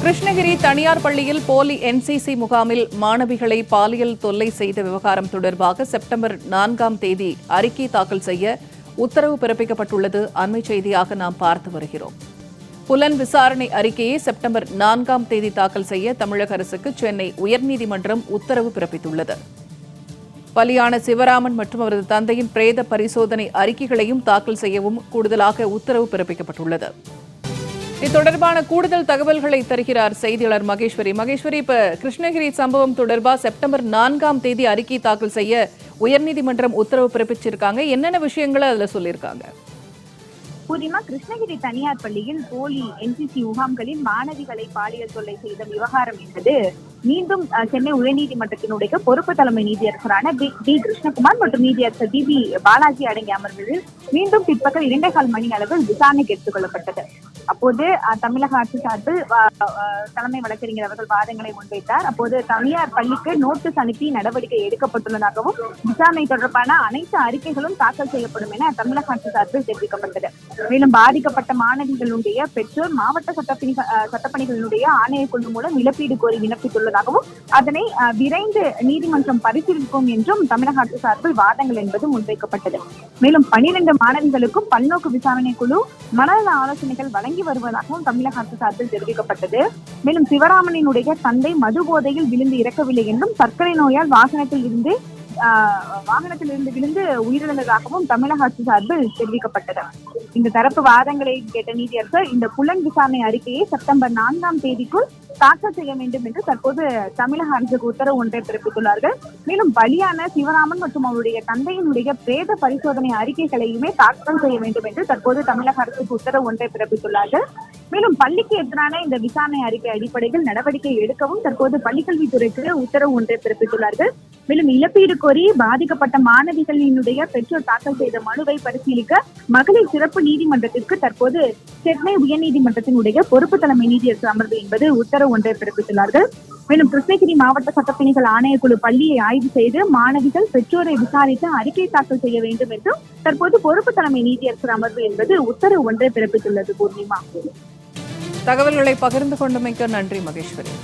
கிருஷ்ணகிரி தனியார் பள்ளியில் போலி என்சிசி முகாமில் மாணவிகளை பாலியல் தொல்லை செய்த விவகாரம் தொடர்பாக செப்டம்பர் 4ஆம் தேதி அறிக்கை தாக்கல் செய்ய உத்தரவு பிறப்பிக்கப்பட்டுள்ளது. அண்மை செய்தியாக நாம் பார்த்து வருகிறோம். புலன் விசாரணை அறிக்கையை செப்டம்பர் 4ஆம் தேதி தாக்கல் செய்ய தமிழக அரசுக்கு சென்னை உயர்நீதிமன்றம் உத்தரவு பிறப்பித்துள்ளது. பலியான சிவராமன் மற்றும் அவரது தந்தையின் பிரேத பரிசோதனை அறிக்கைகளையும் தாக்கல் செய்யவும் கூடுதலாக உத்தரவு பிறப்பிக்கப்பட்டுள்ளது. இது தொடர்பான கூடுதல் தகவல்களை தருகிறார் செய்தியாளர் மகேஸ்வரி. இப்ப கிருஷ்ணகிரி சம்பவம் தொடர்பாக செப்டம்பர் 4ஆம் தேதி அறிக்கை தாக்கல் செய்ய உயர்நீதிமன்றம் உத்தரவு பிறப்பிச்சிருக்காங்க. என்னென்ன விஷயங்களை அதுல சொல்லியிருக்காங்க? பூர்ணிமா, கிருஷ்ணகிரி தனியார் பள்ளியில் போலி என்சிசி முகாம்களில் மாணவிகளை பாலியல் தொல்லை செய்த விவகாரம் என்பது மீண்டும் சென்னை உயர்நீதிமன்றத்தினுடைய பொறுப்பு தலைமை நீதியரசரான டி கிருஷ்ணகுமார் மற்றும் நீதியரசர் டி பாலாஜி அடங்கிய அமர்வுகளில் மீண்டும் பிற்பகல் 2.25 மணி அளவில் விசாரணைக்கு எடுத்துக் கொள்ளப்பட்டது. அப்போது தமிழக அரசு சார்பில் தலைமை வழக்கறிஞர் அவர்கள் வாதங்களை முன்வைத்தார். அப்போது தனியார் பள்ளிக்கு நோட்டீஸ் அனுப்பி நடவடிக்கை எடுக்கப்பட்டுள்ளதாகவும் விசாரணை தொடர்பான அனைத்து அறிக்கைகளும் தாக்கல் செய்யப்படும் என தமிழக அரசு சார்பில் தெரிவிக்கப்பட்டது. மேலும் பாதிக்கப்பட்ட மாணவிகளுடைய பெற்றோர் மாவட்ட சட்டப்பணிகளினுடைய ஆணையக்குழு மூலம் இழப்பீடு கோரி விண்ணப்பித்துள்ளதாகவும் அதனை விரைந்து நீதிமன்றம் பரிசீலிக்கும் என்றும் தமிழக அரசு சார்பில் வாதங்கள் என்பது முன்வைக்கப்பட்டது. மேலும் 12 மாணவிகளுக்கும் பல்நோக்கு விசாரணை குழு மனநல ஆலோசனைகள் வழங்கி வருவதாகவும் தமிழக அரசு சார்பில் தெரிவிக்கப்பட்டது. மேலும் சிவராமனினுடைய தந்தை மது போதையில் விழுந்து இறக்கவில்லை என்றும் சர்க்கரை நோயால் வாகனத்தில் இருந்து விழுந்து உயிரிழந்ததாகவும் தமிழக அரசு சார்பில் தெரிவிக்கப்பட்டது. இந்த தரப்பு வாதங்களை கேட்ட நீதியரசர் இந்த புலன் விசாரணை அறிக்கையை செப்டம்பர் 4ஆம் தேதிக்குள் தாக்கல் செய்ய வேண்டும் என்று தற்போது தமிழக அரசுக்கு உத்தரவு ஒன்றை பிறப்பித்துள்ளார்கள். மேலும் பலியான சிவராமன் மற்றும் அவருடைய தந்தையினுடைய பிரேத பரிசோதனை அறிக்கைகளையுமே தாக்கல் செய்ய வேண்டும் என்று தற்போது தமிழக அரசுக்கு உத்தரவு ஒன்றை பிறப்பித்துள்ளார்கள். மேலும் பள்ளிக்கு எதிரான இந்த விசாரணை அறிக்கை அடிப்படையில் நடவடிக்கை எடுக்கவும் தற்போது பள்ளிக்கல்வித்துறைக்கு உத்தரவு ஒன்றை பிறப்பித்துள்ளார்கள். மேலும் இழப்பீடு கோரி பாதிக்கப்பட்ட மாணவிகளினுடைய பெற்றோர் தாக்கல் செய்த மனுவை பரிசீலிக்க மகளிர் சிறப்பு நீதிமன்றத்திற்கு தற்போது சென்னை உயர்நீதிமன்றத்தினுடைய பொறுப்பு தலைமை நீதியரசர் அமர்வு என்பது உத்தரவு ஒன்றை பிறப்பித்துள்ளார்கள். மேலும் கிருஷ்ணகிரி மாவட்ட சட்டப்பணிகள் ஆணையக்குழு பள்ளியை ஆய்வு செய்து மாணவிகள் பெற்றோரை விசாரித்து அறிக்கை தாக்கல் செய்ய வேண்டும் என்றும் தற்போது பொறுப்பு தலைமை நீதியரசர் அமர்வு என்பது உத்தரவு ஒன்றை பிறப்பித்துள்ளது. பூர்ணிமா, தகவல்களை பகிர்ந்து கொண்டமைக்கு நன்றி மகேஸ்வரி.